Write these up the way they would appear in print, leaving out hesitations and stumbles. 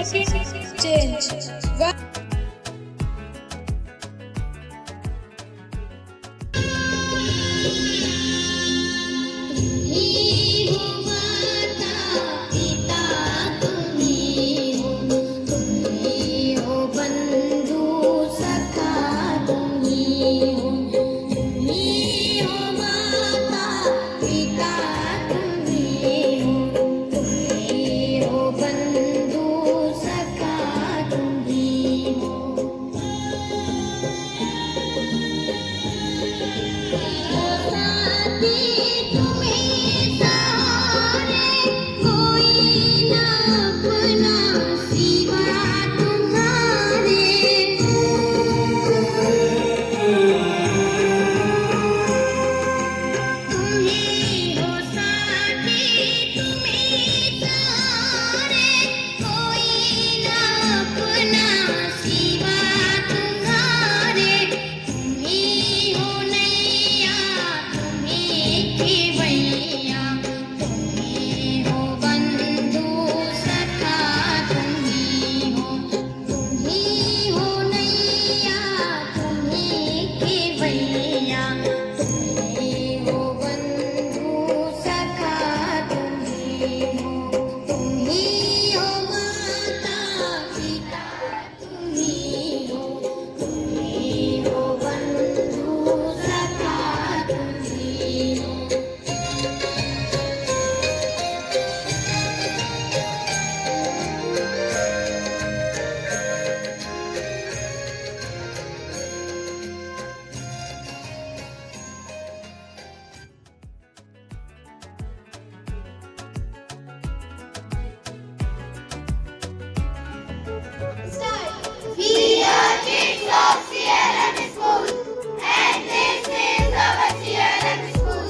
second change. One. We are kids of CLM School, and this is our CLM School.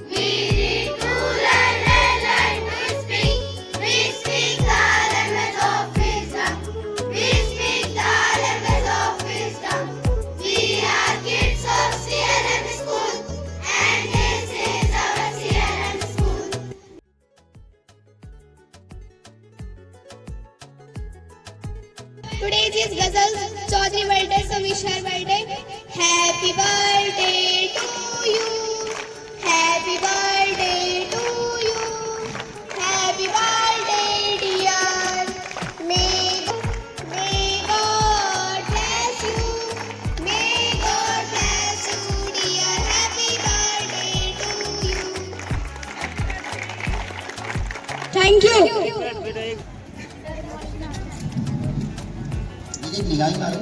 We read to learn and learn to speak. We speak the language of wisdom. We speak the language of wisdom. We are kids of CLM School, and this is our CLM School. Today's is Ghazal Chaudhary birthday, so wish her birthday. Happy birthday to you. Happy birthday to you. Happy birthday, dear. May God bless you. May God bless you, dear. Happy birthday to you. Thank you. निगाह मारो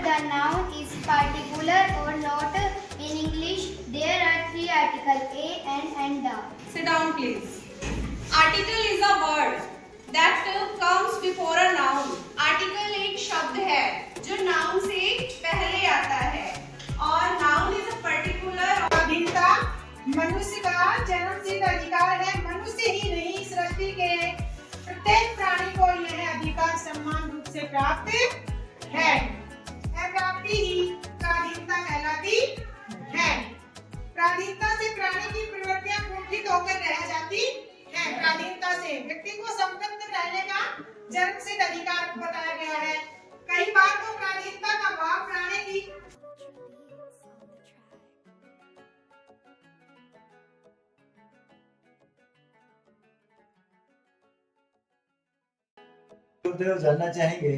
the noun is particular or not. In English, there are three articles, a and the. Sit down, please. Article is a word that comes before a noun. Article एक शब्द है जो noun से पहले आता है और noun is a particular. स्वाधीनता मनुष्य का जन्मसिद्ध अधिकार है। मनुष्य ही नहीं, सृष्टि के प्रत्येक प्राणी को यह अधिकार समान रूप से प्राप्त है। यह प्राप्ति ही स्वाधीनता कहलाती है। स्वाधीनता से प्राणी की प्रवृत्तियां कुंठित होकर रह जाती है। स्वाधीनता से व्यक्ति को संतुष्ट रहने का जन्मसिद्ध अधिकार बताया गया है। कई बार तो स्वाधीनता का भाव प्राणी की जानना चाहेंगे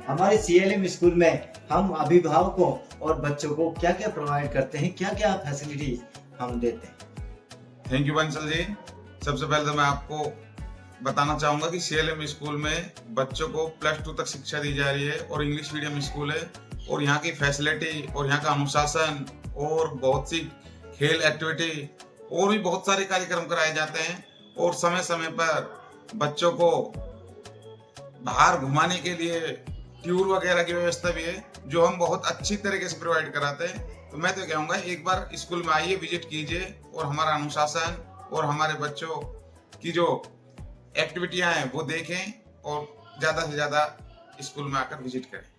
हमारे सीएलएम स्कूल में हम अभिभावकों और बच्चों को क्या क्या प्रोवाइड करते हैं, क्या क्या फैसिलिटी हम देते हैं। Thank you Bansal ji. सबसे पहले तो मैं आपको बताना चाहूँगा कि सीएलएम स्कूल में बच्चों को +2 तक शिक्षा दी जा रही है और इंग्लिश मीडियम स्कूल है और यहाँ की फैसिलिटी और यहाँ का अनुशासन और बहुत सी खेल एक्टिविटी और भी बहुत सारे कार्यक्रम कराए जाते हैं और समय समय पर बच्चों को बाहर घुमाने के लिए टूर वगैरह की व्यवस्था भी है जो हम बहुत अच्छी तरीके से प्रोवाइड कराते हैं। तो मैं तो कहूँगा एक बार स्कूल में आइए, विजिट कीजिए और हमारा अनुशासन और हमारे बच्चों की जो एक्टिविटियां हैं वो देखें और ज़्यादा से ज़्यादा स्कूल में आकर विजिट करें।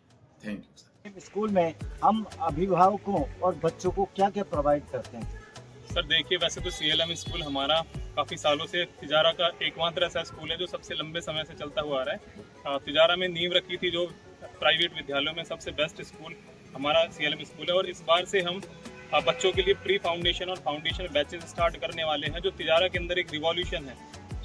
Thank you sir. स्कूल में हम अभिभावकों और बच्चों को क्या क्या प्रोवाइड करते हैं। सर देखिए, वैसे तो सीएलएम स्कूल हमारा काफ़ी सालों से तिजारा का एकमात्र ऐसा स्कूल है जो सबसे लंबे समय से चलता हुआ आ रहा है। तिजारा में नींव रखी थी जो प्राइवेट विद्यालयों में सबसे बेस्ट स्कूल हमारा सीएलएम स्कूल है और इस बार से हम बच्चों के लिए प्री फाउंडेशन और फाउंडेशन बैचेस स्टार्ट करने वाले हैं जो तिजारा के अंदर एक रिवॉल्यूशन है।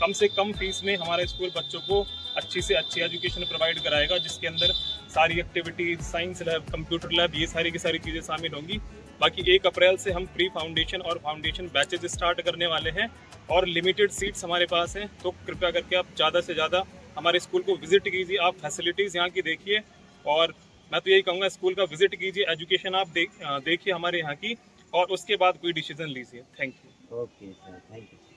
कम से कम फीस में हमारा स्कूल बच्चों को अच्छी से अच्छी एजुकेशन प्रोवाइड कराएगा जिसके अंदर सारी activities, science lab, computer lab, ये सारी की सारी चीज़ें शामिल होंगी। बाकी 1 अप्रैल से हम प्री फाउंडेशन और फाउंडेशन बैचेज स्टार्ट करने वाले हैं और लिमिटेड सीट्स हमारे पास हैं, तो कृपया करके आप ज़्यादा से ज़्यादा हमारे स्कूल को विजिट कीजिए। आप फैसिलिटीज़ यहाँ की देखिए और मैं तो यही कहूँगा स्कूल का विजिट कीजिए, एजुकेशन आप देखिए हमारे यहाँ की और उसके बाद कोई डिसीजन लीजिए। Thank you. Okay sir, thank you.